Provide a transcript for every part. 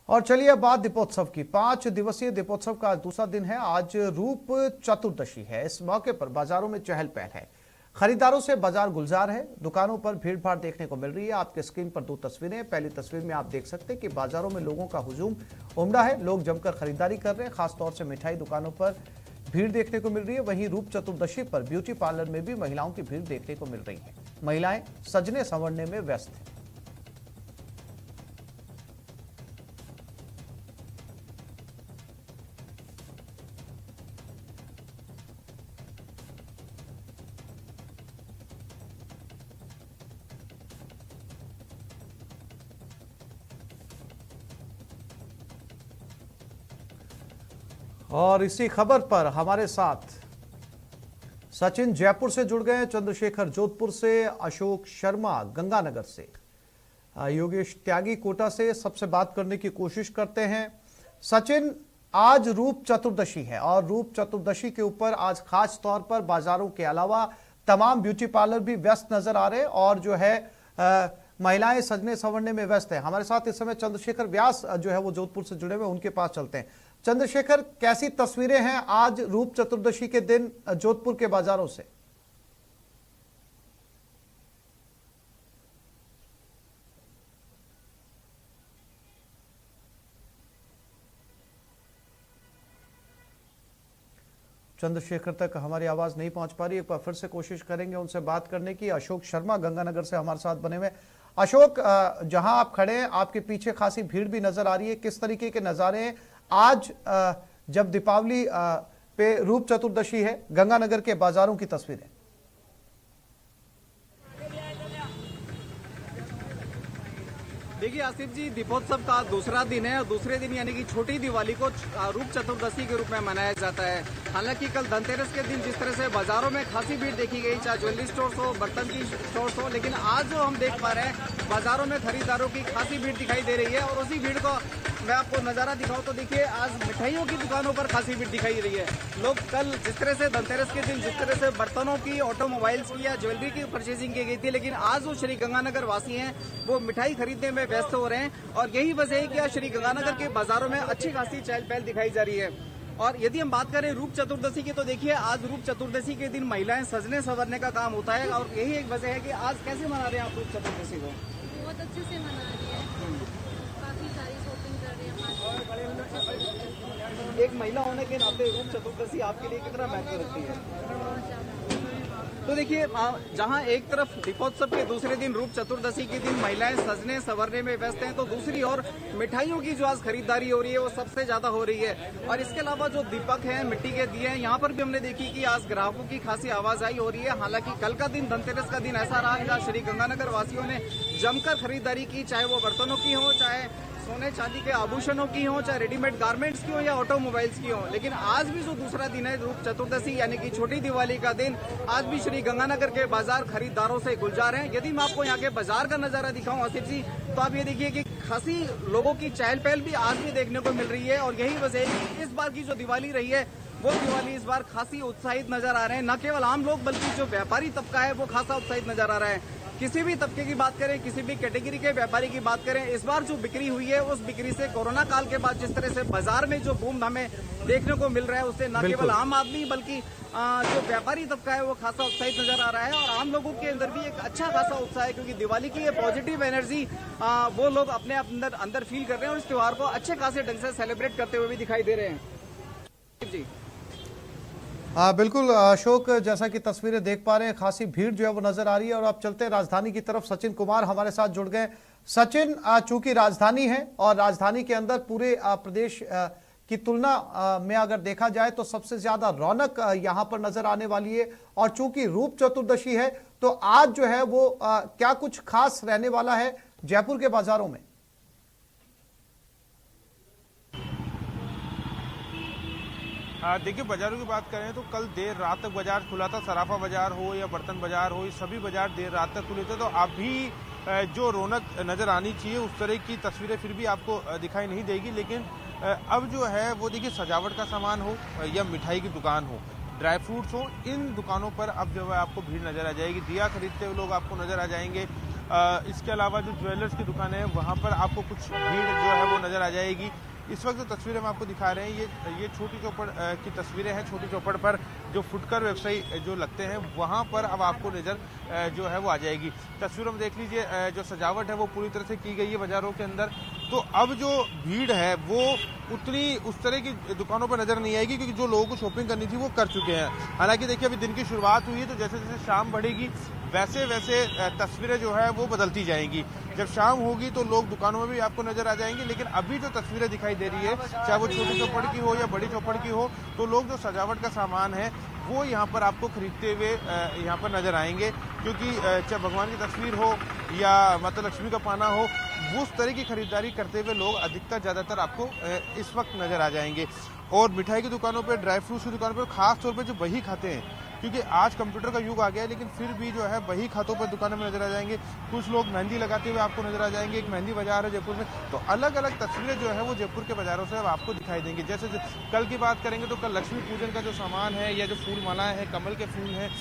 और चलिए बात दीपोत्सव की। 5 दिवसीय दीपोत्सव का आज दूसरा दिन है। आज रूप चतुर्दशी है। इस मौके पर बाजारों में चहल पहल है। खरीदारों से बाजार गुलजार है। दुकानों पर भीड़ भाड़ देखने को मिल रही है। आपके स्क्रीन पर 2 तस्वीरें। पहली तस्वीर में आप देख सकते हैं कि बाजारों में लोगों का हुजूम उमड़ा है। लोग जमकर खरीदारी कर रहे हैं। खासतौर से मिठाई दुकानों पर भीड़ देखने को मिल रही है। वहीं रूप चतुर्दशी पर ब्यूटी पार्लर में भी महिलाओं की भीड़ देखने को मिल रही है। महिलाएं सजने संवरने में व्यस्त हैं। और इसी खबर पर हमारे साथ सचिन जयपुर से जुड़ गए हैं, चंद्रशेखर जोधपुर से, अशोक शर्मा गंगानगर से, योगेश त्यागी कोटा से। सबसे बात करने की कोशिश करते हैं। सचिन, आज रूप चतुर्दशी है और रूप चतुर्दशी के ऊपर आज खास तौर पर बाजारों के अलावा तमाम ब्यूटी पार्लर भी व्यस्त नजर आ रहे हैं और जो है महिलाएं सजने संवरने में व्यस्त है। हमारे साथ इस समय चंद्रशेखर व्यास जो है वो जोधपुर से जुड़े हुए, उनके पास चलते हैं। चंद्रशेखर, कैसी तस्वीरें हैं आज रूप चतुर्दशी के दिन जोधपुर के बाजारों से? चंद्रशेखर तक हमारी आवाज नहीं पहुंच पा रही। एक बार फिर से कोशिश करेंगे उनसे बात करने की। अशोक शर्मा गंगानगर से हमारे साथ बने हुए। अशोक, जहां आप खड़े हैं आपके पीछे खासी भीड़ भी नजर आ रही है। किस तरीके के नजारे हैं आज जब दीपावली पे रूप चतुर्दशी है, गंगानगर के बाजारों की तस्वीरें? देखिए आसिफ जी, दीपोत्सव का दूसरा दिन है और दूसरे दिन यानी कि छोटी दिवाली को रूप चतुर्दशी के रूप में मनाया जाता है। हालांकि कल धनतेरस के दिन जिस तरह से बाजारों में खासी भीड़ देखी गई, चाहे ज्वेलरी स्टोर्स हो, बर्तन की स्टोर्स हो, लेकिन आज जो हम देख पा रहे हैं बाजारों में खरीदारों की खासी भीड़ दिखाई दे रही है। और उसी भीड़ को मैं आपको नजारा दिखाऊं तो देखिए, आज मिठाइयों की दुकानों पर खासी भीड़ दिखाई रही है। लोग कल जिस तरह से धनतेरस के दिन जिस तरह से बर्तनों की, ऑटोमोबाइल्स की या ज्वेलरी की परचेजिंग की गई थी, लेकिन आज जो श्री गंगानगर वासी हैं वो मिठाई खरीदने में व्यस्त हो रहे हैं। और यही वजह है कि आज श्री गंगानगर के बाजारों में अच्छी खासी चहल पहल दिखाई जा रही है। और यदि हम बात करें रूप चतुर्दशी की, तो देखिए आज रूप चतुर्दशी के दिन महिलाएं सजने संवरने का काम होता है। और यही एक वजह है कि आज कैसे मना रहे हैं आप रूप चतुर्दशी को? बहुत अच्छे से मना रही है, काफी सारी शॉपिंग कर रही है। एक महिला होने के नाते रूप चतुर्दशी आपके लिए कितना महत्व रखती है? तो देखिए, जहां एक तरफ दीपोत्सव के दूसरे दिन रूप चतुर्दशी के दिन महिलाएं सजने संवरने में व्यस्त हैं, तो दूसरी ओर मिठाइयों की जो आज खरीदारी हो रही है वो सबसे ज्यादा हो रही है। और इसके अलावा जो दीपक हैं, मिट्टी के दिए हैं, यहाँ पर भी हमने देखी कि आज ग्राहकों की खासी आवाजाही हो रही है। हालांकि कल का दिन, धनतेरस का दिन ऐसा रहा जहाँ श्री गंगानगर वासियों ने जमकर खरीदारी की, चाहे वो बर्तनों की हो, चाहे सोने चांदी के आभूषणों की हो, चाहे रेडीमेड गारमेंट्स की हो या ऑटोमोबाइल्स की हो। लेकिन आज भी जो दूसरा दिन है रूप चतुर्दशी यानी कि छोटी दिवाली का दिन, आज भी श्री गंगानगर के बाजार खरीदारों से गुलजार हैं। यदि मैं आपको यहाँ के बाजार का नजारा दिखाऊं आसिफ जी, तो आप ये देखिए कि खासी लोगों की चहल पहल भी आज भी देखने को मिल रही है। और यही वजह है कि इस बार की जो दिवाली रही है वो दिवाली इस बार खासी उत्साहित नजर आ रहे हैं। न केवल आम लोग बल्कि जो व्यापारी तबका है वो खासा उत्साहित नजर आ रहा है। किसी भी तबके की बात करें, किसी भी कैटेगरी के व्यापारी की बात करें, इस बार जो बिक्री हुई है उस बिक्री से कोरोना काल के बाद जिस तरह से बाजार में जो बूम हमें देखने को मिल रहा है उससे न केवल आम आदमी बल्कि जो व्यापारी तबका है वो खासा उत्साहित नजर आ रहा है। और आम लोगों के अंदर भी एक अच्छा खासा उत्साह है, क्योंकि दिवाली की ये पॉजिटिव एनर्जी वो लोग अपने अंदर फील कर रहे हैं और इस त्योहार को अच्छे खासे ढंग से सेलिब्रेट करते हुए भी दिखाई दे रहे हैं। जी बिल्कुल अशोक, जैसा कि तस्वीरें देख पा रहे हैं खासी भीड़ जो है वो नजर आ रही है। और अब चलते हैं राजधानी की तरफ। सचिन कुमार हमारे साथ जुड़ गए। सचिन, चूंकि राजधानी है और राजधानी के अंदर पूरे प्रदेश की तुलना में अगर देखा जाए तो सबसे ज्यादा रौनक यहां पर नजर आने वाली है। और चूंकि रूप चतुर्दशी है तो आज जो है वो क्या कुछ खास रहने वाला है जयपुर के बाजारों में? देखिए, बाजारों की बात करें तो कल देर रात तक बाजार खुला था। सराफा बाजार हो या बर्तन बाजार हो, ये सभी बाजार देर रात तक खुले थे। तो अभी जो रौनक नजर आनी चाहिए उस तरह की तस्वीरें फिर भी आपको दिखाई नहीं देगी। लेकिन अब जो है वो देखिए, सजावट का सामान हो या मिठाई की दुकान हो, ड्राई फ्रूट्स हो, इन दुकानों पर अब जो है आपको भीड़ नजर आ जाएगी। दिया खरीदते हुए लोग आपको नजर आ जाएंगे। इसके अलावा जो ज्वेलर्स की दुकानें हैं वहाँ पर आपको कुछ भीड़ जो है वो नज़र आ जाएगी। इस वक्त जो तस्वीरें हम आपको दिखा रहे हैं ये छोटी चौपड़ की तस्वीरें हैं। छोटी चौपड़ पर जो फुटकर व्यवसायी जो लगते हैं वहाँ पर अब आपको नज़र जो है वो आ जाएगी। तस्वीरों में देख लीजिए जो सजावट है वो पूरी तरह से की गई है बाज़ारों के अंदर। तो अब जो भीड़ है वो उतनी उस तरह की दुकानों पर नज़र नहीं आएगी क्योंकि जो लोगों को शॉपिंग करनी थी वो कर चुके हैं। हालांकि देखिए अभी दिन की शुरुआत हुई है तो जैसे जैसे शाम बढ़ेगी वैसे वैसे तस्वीरें जो है वो बदलती जाएंगी। जब शाम होगी तो लोग दुकानों में भी आपको नजर आ जाएंगे, लेकिन अभी जो तस्वीरें दिखाई दे रही है चाहे वो छोटी चौपड़ की हो या बड़ी चौपड़ की हो, तो लोग जो सजावट का सामान है वो यहाँ पर आपको खरीदते हुए यहाँ पर नजर आएंगे। क्योंकि चाहे भगवान की तस्वीर हो या माता लक्ष्मी का पाना हो, वो उस तरह की खरीदारी करते हुए लोग अधिकतर ज़्यादातर आपको इस वक्त नजर आ जाएंगे। और मिठाई की दुकानों पर, ड्राई फ्रूट्स की दुकानों पर खास तौर पर जो बही खाते हैं, क्योंकि आज कंप्यूटर का युग आ गया है, लेकिन फिर भी जो है बही खातों पर दुकानों में नजर आ जाएंगे। कुछ लोग मेहंदी लगाते हुए आपको नजर आ जाएंगे। एक मेहंदी बाजार है जयपुर में, तो अलग अलग तस्वीरें जो है वो जयपुर के बाजारों से अब आपको दिखाई देंगी। जैसे कल की बात करेंगे तो कल लक्ष्मी पूजन का जो सामान है या जो फूल मालाएं हैं, कमल के फूल हैं,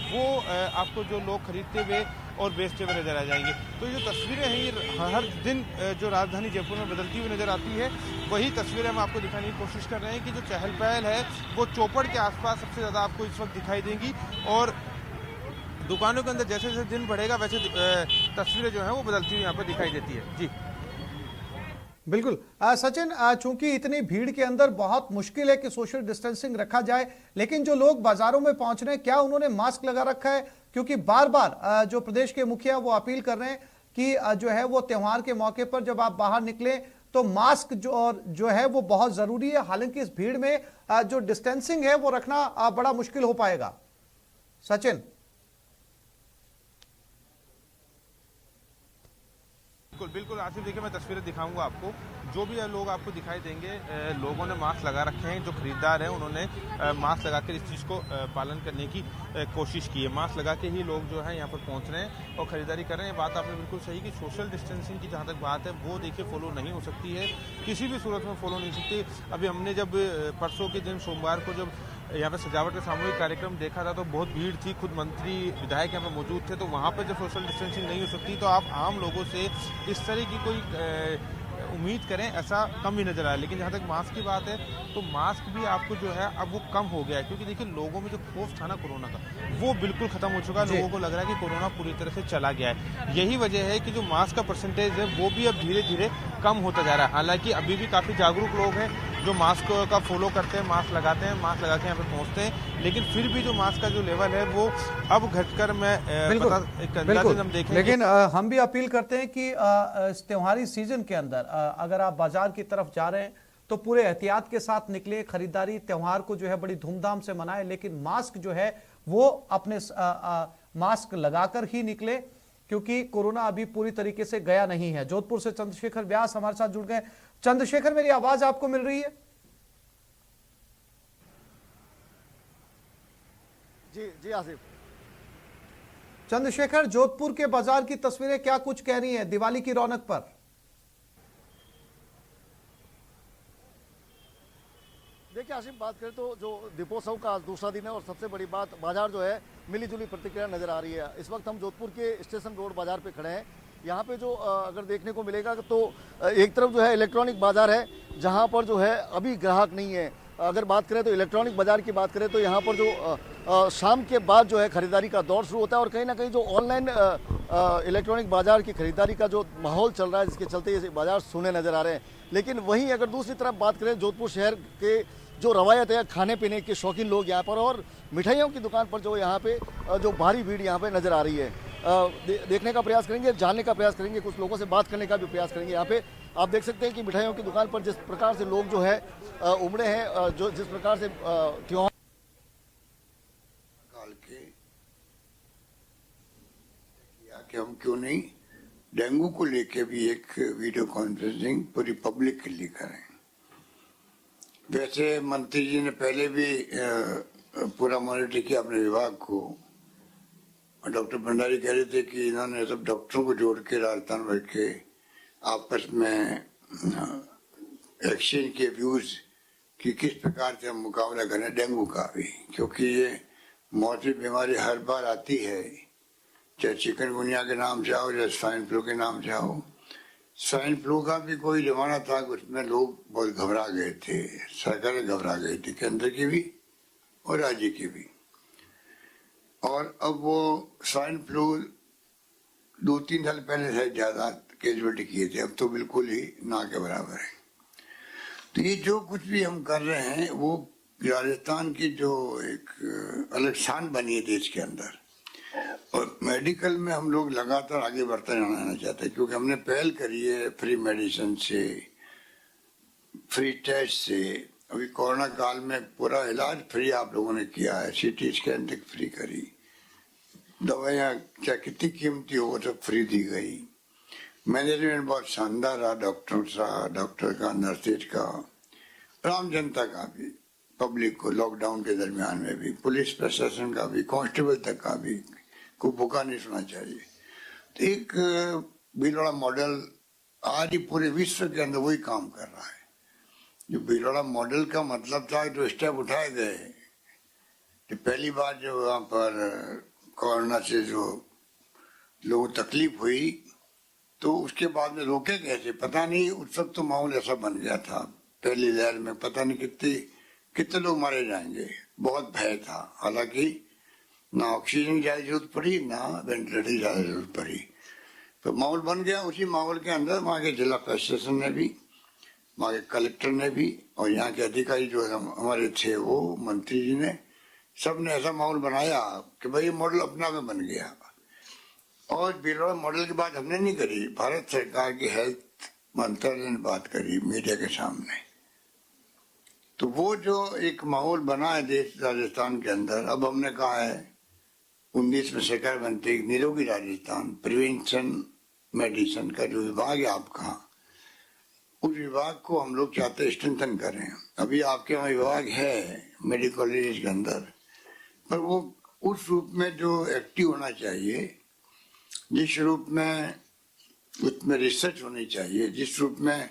वो आपको जो लोग खरीदते हुए और बेचते हुए नजर आ जाएंगे। तो ये जो तस्वीरें हैं ये हर दिन जो राजधानी जयपुर में बदलती हुई नजर आती है, वही तस्वीरें हम आपको दिखाने की कोशिश कर रहे हैं कि जो चहल पहल है वो चौपड़ के आसपास सबसे ज़्यादा आपको इस वक्त दिखाई देंगी। और दुकानों के अंदर जैसे जैसे दिन बढ़ेगा वैसे तस्वीरें जो है वो बदलती हुई यहाँ पर दिखाई देती है। जी बिल्कुल सचिन, चूंकि इतनी भीड़ के अंदर बहुत मुश्किल है कि सोशल डिस्टेंसिंग रखा जाए, लेकिन जो लोग बाजारों में पहुंच रहे हैं क्या उन्होंने मास्क लगा रखा है? क्योंकि बार बार जो प्रदेश के मुखिया वो अपील कर रहे हैं कि जो है वो त्योहार के मौके पर जब आप बाहर निकले तो मास्क जो है वो बहुत जरूरी है। हालांकि इस भीड़ में जो डिस्टेंसिंग है वो रखना बड़ा मुश्किल हो पाएगा। सचिन। बिल्कुल बिल्कुल आसिफ, देखिए मैं तस्वीरें दिखाऊंगा आपको। जो भी लोग आपको दिखाई देंगे, लोगों ने मास्क लगा रखे हैं। जो खरीदार हैं उन्होंने मास्क लगाकर इस चीज़ को पालन करने की कोशिश की है। मास्क लगा के ही लोग जो है यहाँ पर पहुँच रहे हैं और ख़रीदारी कर रहे हैं। बात आपने बिल्कुल सही कि सोशल डिस्टेंसिंग की जहाँ तक बात है वो देखिए फॉलो नहीं हो सकती है, किसी भी सूरत में फॉलो नहीं हो सकती। अभी हमने जब परसों के दिन सोमवार को जब यहाँ पे सजावट का सामूहिक कार्यक्रम देखा था तो बहुत भीड़ थी, खुद मंत्री विधायक यहाँ पे मौजूद थे। तो वहाँ पे जब सोशल डिस्टेंसिंग नहीं हो सकती तो आप आम लोगों से इस तरह की कोई उम्मीद करें ऐसा कम ही नजर आया। लेकिन जहाँ तक मास्क की बात है तो मास्क भी आपको जो है अब वो कम हो गया है, क्योंकि देखिए लोगों में जो खौफ था ना कोरोना का वो बिल्कुल खत्म हो चुका है। लोगों को लग रहा है कि कोरोना पूरी तरह से चला गया है। यही वजह है कि जो मास्क का परसेंटेज है वो भी अब धीरे धीरे कम होता जा रहा है। हालांकि अभी भी काफ़ी जागरूक लोग हैं जो मास्क का फॉलो करते हैं, मास्क लगाते हैं, मास्क लगा के यहाँ पे पहुँचते हैं, लेकिन फिर भी जो मास्क का जो लेवल है वो अब घटकर मैं बिल्कुल हम देखें। लेकिन हम भी अपील करते हैं कि इस त्योहारी सीजन के अंदर अगर आप बाजार की तरफ जा रहे हैं तो पूरे एहतियात के साथ निकले। खरीदारी त्योहार को जो है बड़ी धूमधाम से मनाए, लेकिन मास्क जो है वो अपने मास्क लगाकर ही निकले, क्योंकि कोरोना अभी पूरी तरीके से गया नहीं है। जोधपुर से चंद्रशेखर व्यास हमारे साथ जुड़ गए। चंद्रशेखर, मेरी आवाज आपको मिल रही है? जी जी आसिफ। चंद्रशेखर, जोधपुर के बाजार की तस्वीरें क्या कुछ कह रही हैं दिवाली की रौनक पर? देखिए आसिफ, बात करें तो जो दीपोत्सव का आज दूसरा दिन है और सबसे बड़ी बात बाजार जो है मिलीजुली प्रतिक्रिया नजर आ रही है। इस वक्त हम जोधपुर के स्टेशन रोड बाजार पे खड़े हैं। यहाँ पे जो अगर देखने को मिलेगा तो एक तरफ जो है इलेक्ट्रॉनिक बाजार है जहाँ पर जो है अभी ग्राहक नहीं है। अगर बात करें तो इलेक्ट्रॉनिक बाजार की बात करें तो यहाँ पर जो शाम के बाद जो है खरीदारी का दौर शुरू होता है और कहीं ना कहीं जो ऑनलाइन इलेक्ट्रॉनिक बाजार की खरीदारी का जो माहौल चल रहा है जिसके चलते ये बाजार सोने नजर आ रहे हैं। लेकिन वहीं अगर दूसरी तरफ बात करें जोधपुर शहर के जो रवायत है खाने पीने के शौकीन लोग यहाँ पर और मिठाइयों की दुकान पर जो यहाँ पे जो भारी भीड़ यहाँ पे नजर आ रही है, देखने का प्रयास करेंगे, जानने का प्रयास करेंगे, कुछ लोगों से बात करने का भी प्रयास करेंगे। यहाँ पे आप देख सकते हैं कि मिठाइयों की दुकान पर जिस प्रकार से लोग जो है उमड़े हैं, जो जिस प्रकार से त्योहार काल के कि हम क्यों नहीं डेंगू को लेके भी एक वीडियो कॉन्फ्रेंसिंग पूरी पब्लिक के लिए करें। वैसे मंत्री जी ने पहले भी पूरा मॉनिटर किया अपने विभाग को। डॉक्टर भंडारी कह रहे थे कि इन्होंने सब डॉक्टरों को जोड़ के राजस्थान भर के आपस में एक्सचेंज के व्यूज कि किस प्रकार से हम मुकाबला करें डेंगू का भी, क्योंकि ये मौसमी बीमारी हर बार आती है चाहे चिकनगुनिया के नाम से आओ, चाहे स्वाइन फ्लू के नाम से आओ। स्वाइन फ्लू का भी कोई जमाना था, उसमें लोग बहुत घबरा गए थे, सरकारें घबरा गई थी, केंद्र की भी और राज्य की भी। और अब वो स्वाइन फ्लू 2-3 साल पहले से ज्यादा कैजुअलिटी किए थे, अब तो बिल्कुल ही ना के बराबर है। तो ये जो कुछ भी हम कर रहे हैं वो राजस्थान की जो एक अलग शान बनी है देश के अंदर, और मेडिकल में हम लोग लगातार आगे बढ़ते रहना चाहते हैं, क्योंकि हमने पहल करी है फ्री मेडिसिन से, फ्री टेस्ट से। अभी कोरोना काल में पूरा इलाज फ्री आप लोगों ने किया है, सीटी स्कैन तक फ्री करी, दवाइयाँ चाहे कितनी कीमती हो वो सब फ्री दी गई। मैनेजमेंट बहुत शानदार रहा, डॉक्टर का, नर्सेज का, आम जनता का भी, पब्लिक को लॉकडाउन के दरमियान में भी, पुलिस प्रशासन का भी, कांस्टेबल तक का भी, को भूखा नहीं सोना चाहिए। तो एक भीलवाड़ा मॉडल आज ही पूरे विश्व के अंदर वही काम कर रहा है। जो भीलवाड़ा मॉडल का मतलब था, जो स्टेप उठाए गए, तो पहली बार जो वहाँ पर कोरोना से जो लोगों को तकलीफ हुई, तो उसके बाद में रोके कैसे पता नहीं। उस वक्त तो माहौल ऐसा बन गया था, पहली लहर में पता नहीं कितने लोग मारे जाएंगे, बहुत भय था। हालांकि ना ऑक्सीजन की ज्यादा जरूरत पड़ी, ना वेंटिलेटर की ज्यादा जरूरत पड़ी, तो माहौल बन गया। उसी माहौल के अंदर वहाँ के जिला प्रशासन ने भी, वहाँ के कलेक्टर ने भी, और यहाँ के अधिकारी जो हमारे थे, वो मंत्री जी ने, सब ने ऐसा माहौल बनाया कि भाई ये मॉडल अपना में बन गया। और भीलवाड़ा मॉडल की बात हमने नहीं करी, भारत सरकार की हेल्थ मंत्रालय ने बात करी मीडिया के सामने। तो वो जो एक माहौल बना है देश राजस्थान के अंदर, अब हमने कहा है 19 में सरकार बनते ही निरोगी राजस्थान प्रिवेंशन मेडिसिन का जो विभाग है आपका, उस विभाग को हम लोग चाहते हैं स्ट्रेंथन करें। अभी आपके वहाँ विभाग है मेडिकल कॉलेज के अंदर, पर वो उस रूप में जो एक्टिव होना चाहिए, जिस रूप में उसमें रिसर्च होनी चाहिए, जिस रूप में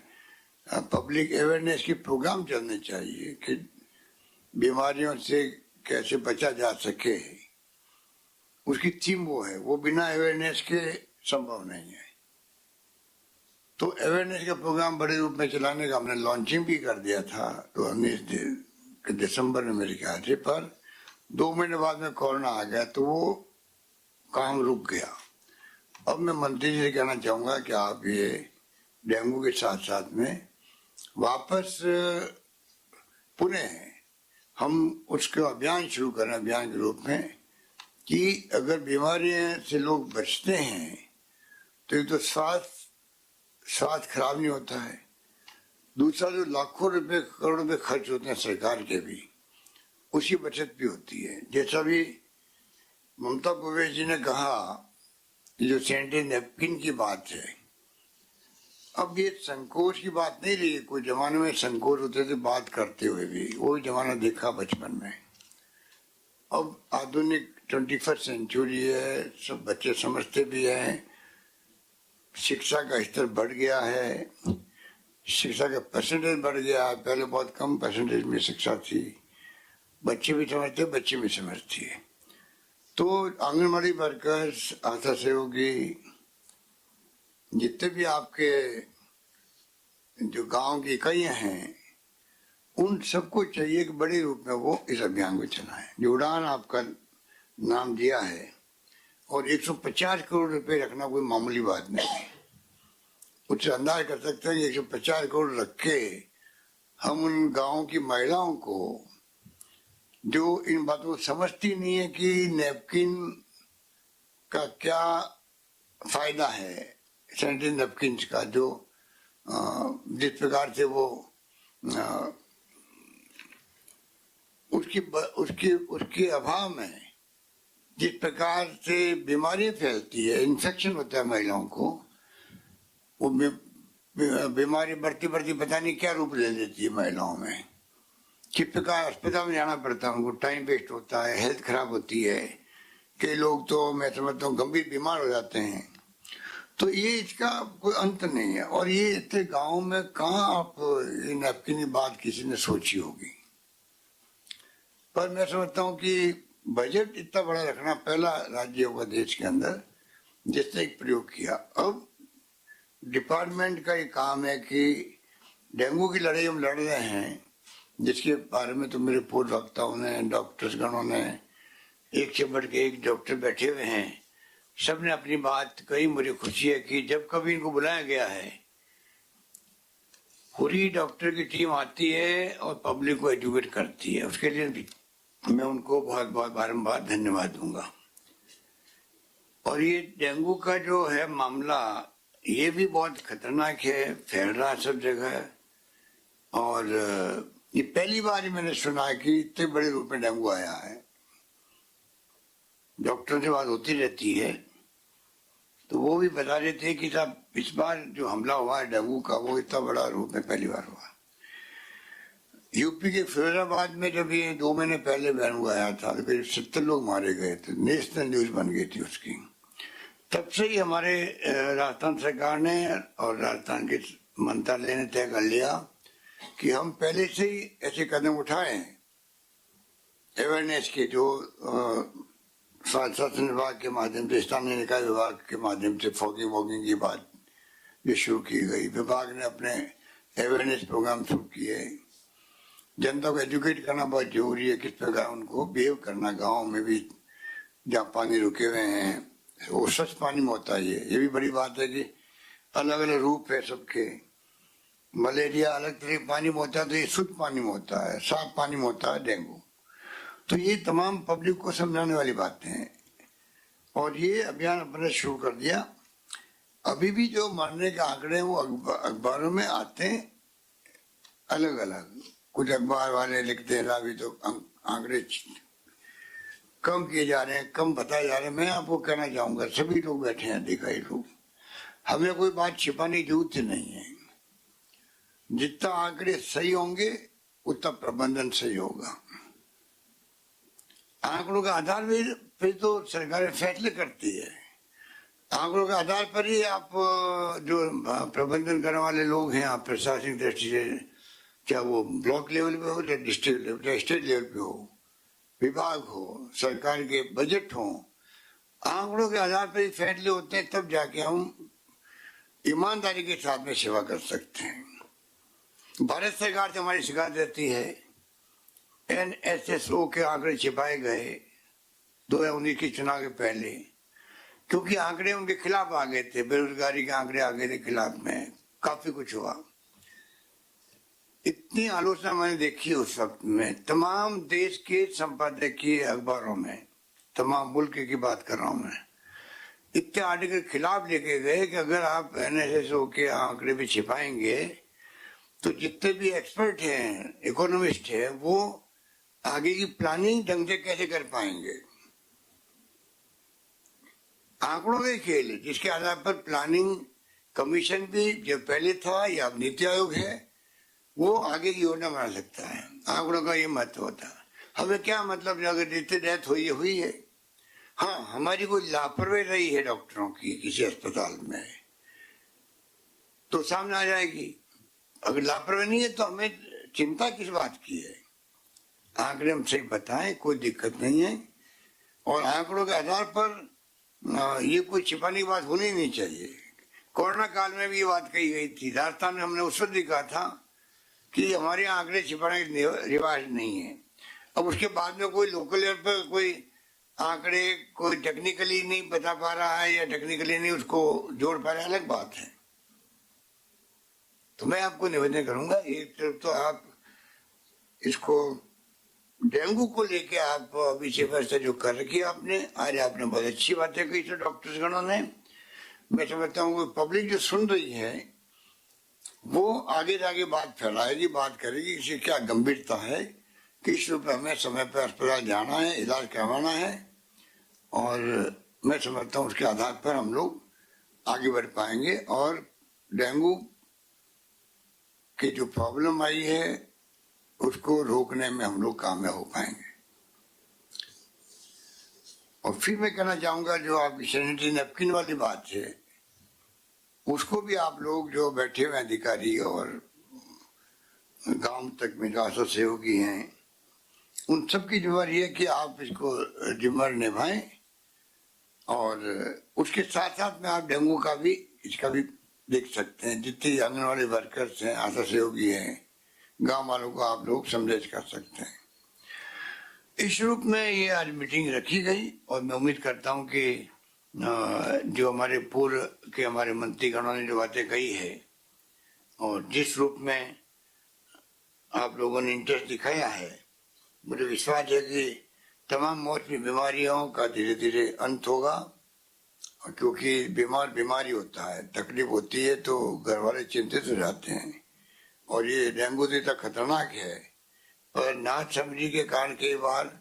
पब्लिक अवेयरनेस की प्रोग्राम चलने चाहिए कि बीमारियों से कैसे बचा जा सके, उसकी थीम वो है। वो बिना अवेयरनेस के संभव नहीं है। तो अवेयरनेस का प्रोग्राम बड़े रूप में चलाने का हमने लॉन्चिंग भी कर दिया था 19 दिसंबर में मेरे ख्याल से, पर 2 महीने बाद में कोरोना आ गया तो वो काम रुक गया। अब मैं मंत्री जी से कहना चाहूंगा कि आप ये डेंगू के साथ साथ में वापस पुनः हम उसका अभियान शुरू करें, अभियान के रूप में, कि अगर बीमारियों से लोग बचते हैं तो ये तो स्वास्थ्य खराब नहीं होता है। दूसरा जो लाखों रुपए करोड़ रुपए खर्च होते हैं सरकार के भी, उसकी बचत भी होती है। जैसा भी ममता भूपेश जी ने कहा, जो सैनिटरी नैपकिन की बात है, अब ये संकोच की बात नहीं रही। कोई जमाने में संकोच होते थे बात करते हुए भी, वो जमाना देखा बचपन में। अब आधुनिक 21st सेंचुरी है, सब बच्चे समझते भी हैं, शिक्षा का स्तर बढ़ गया है, शिक्षा का परसेंटेज बढ़ गया है। पहले बहुत कम परसेंटेज में शिक्षा थी, बच्चे भी समझते, बच्चे भी समझती है। तो आंगनबाड़ी वर्कर्स, आशा सहयोगी, जितने भी आपके जो गांव की इकाइयां हैं, उन सबको चाहिए कि बड़े रूप में वो इस अभियान को चलाएं। जो उड़ान आपका नाम दिया है, और 150 करोड़ रुपए रखना कोई मामूली बात नहीं है। उससे अंदाज कर सकते हैं कि 150 करोड़ रख के हम उन गाँव की महिलाओं को, जो इन बातों को समझती नहीं है कि नैपकिन का क्या फायदा है, सैनिटरी नैपकिन का, जो जिस प्रकार से वो उसके अभाव में जिस प्रकार से बीमारी फैलती है, इन्फेक्शन होता है महिलाओं को, वो बीमारी बढ़ती बढ़ती पता नहीं क्या रूप ले लेती है महिलाओं में। किस प्रकार अस्पताल में जाना पड़ता है, उनको टाइम वेस्ट होता है, हेल्थ खराब होती है, कई लोग तो मैं समझता हूँ गंभीर बीमार हो जाते हैं। तो ये इसका कोई अंत नहीं है। और ये इतने गाँव में कहाँ आप नैपकिन की बात किसी ने सोची होगी। पर मैं समझता हूँ कि बजट इतना बड़ा रखना पहला राज्य होगा देश के अंदर जिसने एक प्रयोग किया। अब डिपार्टमेंट का ये काम है कि डेंगू की लड़ाई हम लड़ रहे हैं, जिसके बारे में तो मेरे पूर्व वक्ताओं ने, डॉक्टर्स गणों ने, एक से बढ़ के एक डॉक्टर बैठे हुए हैं, सबने अपनी बात कही। मुझे खुशी है कि जब कभी इनको बुलाया गया है, पूरी डॉक्टर की टीम आती है और पब्लिक को एजुकेट करती है। उसके लिए भी मैं उनको बहुत बहुत बारंबार धन्यवाद दूंगा। और ये डेंगू का जो है मामला, ये भी बहुत खतरनाक है, फैल रहा है सब जगह। और ये पहली बार ही मैंने सुना है कि इतने बड़े रूप में डेंगू आया है। डॉक्टरों से बात होती रहती है, तो वो भी बता रहे थे कि साहब इस बार जो हमला हुआ है डेंगू का, वो इतना बड़ा रूप में पहली बार हुआ। यूपी के फिरोजाबाद में जब ये 2 महीने पहले डेंगू आया था, तो करीब 70 लोग मारे गए थे, नेशनल न्यूज बन गई थी उसकी। तब से ही हमारे राजस्थान सरकार ने और राजस्थान के मंत्रालय ने तय कर लिया कि हम पहले से ही ऐसे कदम उठाएं अवेयरनेस के, जो शासन विभाग के माध्यम से, स्थानीय निकाय विभाग के माध्यम से फॉगिंग वॉगिंग की बात जो शुरू की गई। विभाग ने अपने अवेयरनेस प्रोग्राम शुरू किए। जनता को एजुकेट करना बहुत जरूरी है, किस प्रकार उनको बिहेव करना। गाँव में भी जहाँ पानी रुके हुए हैं वो स्वच्छ पानी में होता है। ये भी बड़ी बात है कि अलग अलग रूप है सबके। मलेरिया अलग तरह पानी में होता है, तो ये शुद्ध पानी में होता है, साफ पानी में होता है डेंगू। तो ये तमाम पब्लिक को समझाने वाली बातें हैं और ये अभियान अपने शुरू कर दिया। अभी भी जो मरने के आंकड़े वो अखबारों में आते हैं अलग अलग। कुछ अखबार वाले लिखते हैं अभी तो आंकड़े कम किए जा रहे हैं, कम बताए जा रहे हैं। मैं आपको कहना चाहूंगा, सभी लोग बैठे हैं अधिकारी लोग, हमें कोई बात छिपाने की जरूरत नहीं है। जितना आंकड़े सही होंगे उतना प्रबंधन सही होगा। आंकड़ों के आधार पे तो सरकारें फैसले करती है। आंकड़ों के आधार पर ही आप जो प्रबंधन करने वाले लोग हैं, आप प्रशासनिक दृष्टि से, चाहे वो ब्लॉक लेवल पे हो, चाहे डिस्ट्रिक्ट लेवल, चाहे स्टेट लेवल पे हो, विभाग हो, सरकार के बजट हो, आंकड़ों के आधार पर ही फैसले होते हैं। तब जाके हम ईमानदारी के साथ में सेवा कर सकते हैं। भारत सरकार से हमारी शिकायत रहती है, NSSO के आंकड़े छिपाए गए 2019 के चुनाव के पहले, क्योंकि आंकड़े उनके खिलाफ आ गए थे। बेरोजगारी के आंकड़े आ गए थे खिलाफ में, काफी कुछ हुआ। इतनी आलोचना मैंने देखी उस वक्त में, तमाम देश के संपादकीय अखबारों में, तमाम मुल्क की बात कर रहा हूं मैं। इतने आर्टिकल खिलाफ लेके गए कि अगर आप NSSO के आंकड़े भी छिपाएंगे तो जितने भी एक्सपर्ट हैं, इकोनॉमिस्ट हैं, वो आगे की प्लानिंग ढंग से कैसे कर पाएंगे। आंकड़ों के खेल है, जिसके आधार पर प्लानिंग कमीशन भी जो पहले था या नीति आयोग है, वो आगे की योजना बना सकता है। आंकड़ों का ये महत्व होता है। हमें क्या मतलब, अगर जितनी डेथ हुई है, हाँ हमारी कोई लापरवाही रही है डॉक्टरों की किसी अस्पताल में, तो सामने आ जाएगी। अगर लापरवाही नहीं है तो हमें चिंता किस बात की है। आंकड़े हम सही बताएं, कोई दिक्कत नहीं है। और आंकड़ों के आधार पर ये कोई छिपाने की बात होनी नहीं चाहिए। कोरोना काल में भी ये बात कही गई थी। राजस्थान में हमने उस वक्त भी कहा था कि हमारे आंकड़े छिपाने का रिवाज नहीं है। अब उसके बाद में कोई लोकल लेवल पर कोई आंकड़े कोई टेक्निकली नहीं बता पा रहा है या टेक्निकली नहीं उसको जोड़ पा रहा है, अलग बात है। तो मैं आपको निवेदन करूंगा, एक तरफ तो आप इसको डेंगू को लेके आप अभी से व्यवस्था जो कर रखी है आपने, आज आपने बहुत अच्छी बातें कही थी डॉक्टर्स गणों ने। मैं समझता हूँ पब्लिक जो सुन रही है वो आगे जाके बात फैलाएगी, बात करेगी इसकी क्या गंभीरता है, किस रूप में हमें समय पर अस्पताल जाना है, इलाज करवाना है। और मैं समझता हूँ उसके आधार पर हम लोग आगे बढ़ पाएंगे और डेंगू की जो प्रॉब्लम आई है उसको रोकने में हम लोग कामयाब हो पाएंगे। और फिर मैं कहना चाहूंगा, जो आपकी सैनिटरी नैपकिन वाली बात है, उसको भी आप लोग जो बैठे हुए अधिकारी और गांव तक में जो आशा सहयोगी हैं, उन सबकी जिम्मेदारी है कि आप इसको जिम्मेदारी निभाएं और उसके साथ साथ में आप डेंगू का भी इसका भी देख सकते हैं। जितनी आंगनवाड़ी वर्कर्स हैं, आशा सहयोगी हैं, गांव वालों को आप लोग संदेश कर सकते हैं। इस रूप में ये आज मीटिंग रखी गई और मैं उम्मीद करता हूं कि जो हमारे पूर्व के हमारे मंत्रीगणों ने जो बातें कही है और जिस रूप में आप लोगों ने इंटरेस्ट दिखाया है, मुझे विश्वास है कि तमाम मौसमी बीमारियों का धीरे धीरे अंत होगा। और क्योंकि बीमारी होता है, तकलीफ होती है तो घर वाले चिंतित हो जाते हैं और ये डेंगू तो इतना खतरनाक है और ना समझी के कारण कई बार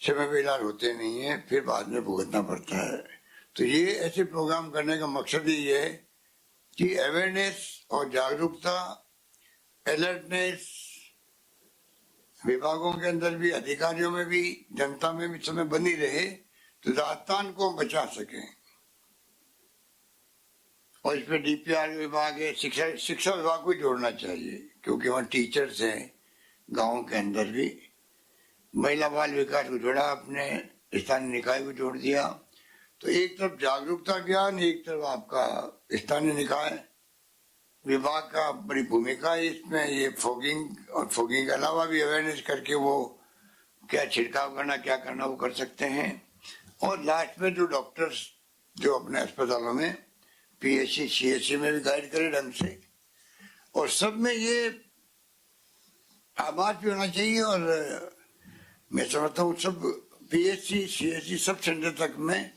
समय पे इलाज होते नहीं है, फिर बाद में भुगतना पड़ता है। तो ये ऐसे प्रोग्राम करने का मकसद ही ये है कि अवेयरनेस और जागरूकता, अलर्टनेस विभागों के अंदर भी, अधिकारियों में भी, जनता में भी समय बनी रहे तो राजस्थान को बचा सके। और इसमें डीपीआर विभाग है, शिक्षा विभाग को जोड़ना चाहिए क्योंकि वहाँ टीचर्स हैं, गाँव के अंदर भी महिला बाल विकास को जोड़ा, अपने स्थानीय निकाय को जोड़ दिया। तो एक तरफ जागरूकता अभियान, एक तरफ आपका स्थानीय निकाय विभाग का बड़ी भूमिका है इसमें। ये फॉगिंग और फॉगिंग के अलावा भी अवेयरनेस करके वो क्या छिड़काव करना, क्या करना वो कर सकते हैं। और लास्ट में जो डॉक्टर्स जो अपने अस्पतालों में पीएचसी सीएचसी में भी गाइड करें ढंग से, और सब में ये आवाज भी होना चाहिए। और मैं समझता हूँ सब पीएचसी सीएचसी सब सेंटर तक में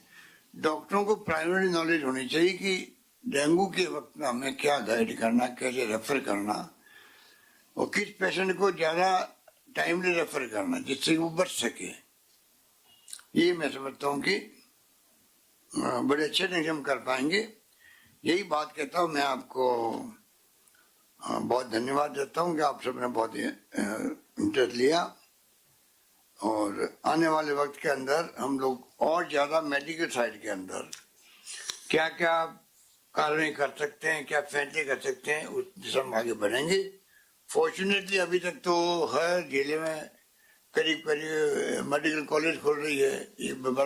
डॉक्टरों को प्राइमरी नॉलेज होनी चाहिए कि डेंगू के वक्त में हमें क्या गाइड करना, कैसे रेफर करना और किस पेशेंट को ज्यादा टाइमली रेफर करना जिससे वो बच सके। ये मैं समझता हूँ कि बड़े अच्छे ढंग से हम कर पाएंगे। यही बात कहता हूँ, मैं आपको बहुत धन्यवाद देता हूँ कि आप सबने बहुत इंटरेस्ट लिया और आने वाले वक्त के अंदर हम लोग और ज्यादा मेडिकल साइड के अंदर क्या क्या कार्रवाई कर सकते हैं, क्या फैसले कर सकते हैं, उस दिशा में आगे बढ़ेंगे। फॉर्चुनेटली अभी तक तो हर जिले में करीब करीब मेडिकल कॉलेज खोल रही है। ये बहुत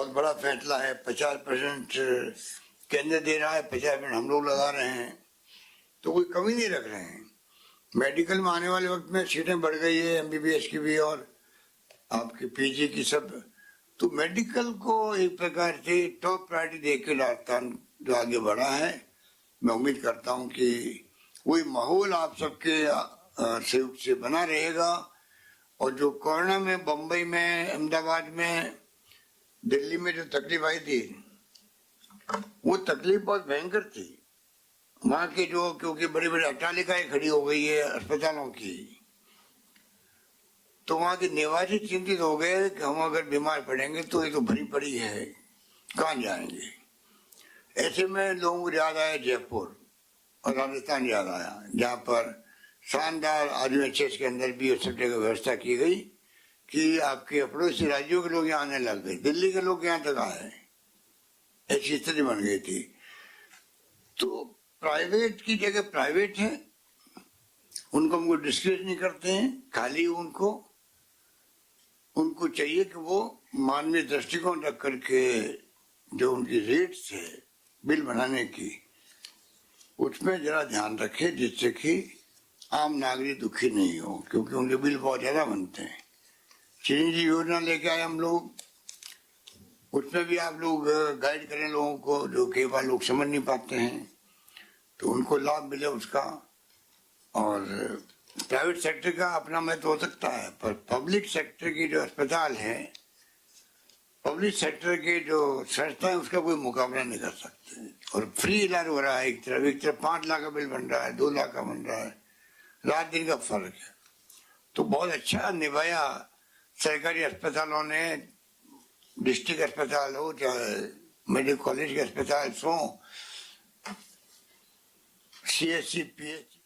बड़ा फैसला है। 50% केंद्र दे रहा है, 50% हम लोग लगा रहे हैं, तो कोई कमी नहीं रख रहे हैं। मेडिकल में आने वाले वक्त में सीटें बढ़ गई है, एमबीबीएस की भी और आपकी पीजी की सब। तो मेडिकल को एक प्रकार से टॉप प्रायोरिटी देकर राजस्थान जो आगे बढ़ा है, मैं उम्मीद करता हूं कि वही माहौल आप सबके सहयोग से बना रहेगा। और जो कोरोना में बम्बई में, अहमदाबाद में, दिल्ली में जो तकलीफ आई थी, वो तकलीफ बहुत भयंकर थी। वहां के जो, क्योंकि बड़ी बड़ी अट्टालिकाएं खड़ी हो गई है अस्पतालों की, तो वहां के निवासी चिंतित हो गए कि हम अगर बीमार पड़ेंगे तो ये तो भरी पड़ी है, कहाँ जाएंगे। ऐसे में लोगों को याद आया जयपुर और राजस्थान याद आया, जहाँ पर शानदार आरयूएचएस के अंदर भी उस सब जगह व्यवस्था की गई कि आपके पड़ोसी राज्यों के लोग यहाँ आने लग गए, दिल्ली के लोग यहाँ तक आए, ऐसी स्थिति बन गई थी। तो प्राइवेट की जगह प्राइवेट है, उनको हमको डिस्करेज नहीं करते हैं, खाली उनको चाहिए कि वो मानवीय दृष्टिकोण रख करके जो उनकी रेट्स है बिल बनाने की, उसमें जरा ध्यान रखे जिससे कि आम नागरिक दुखी नहीं हो, क्योंकि उनके बिल बहुत ज्यादा बनते हैं। चिरंजीवी योजना लेके आए हम लोग, उसमें भी आप लोग गाइड करें लोगों को, जो कई बार लोग समझ नहीं पाते हैं, तो उनको लाभ मिले उसका। और प्राइवेट सेक्टर का अपना महत्व हो सकता है, पर पब्लिक सेक्टर की जो अस्पताल है, पब्लिक सेक्टर के जो संस्था है, उसका कोई मुकाबला नहीं कर सकते। और फ्री इलाज हो रहा है, एक तरफ 5 लाख का बिल बन रहा है, 2 लाख का बन रहा है, रात दिन का फर्क है। तो बहुत अच्छा निभाया सरकारी अस्पतालों ने, डिस्ट्रिक्ट अस्पताल हो चाहे मेडिकल कॉलेज के अस्पताल हो, सीएचसी पीएचसी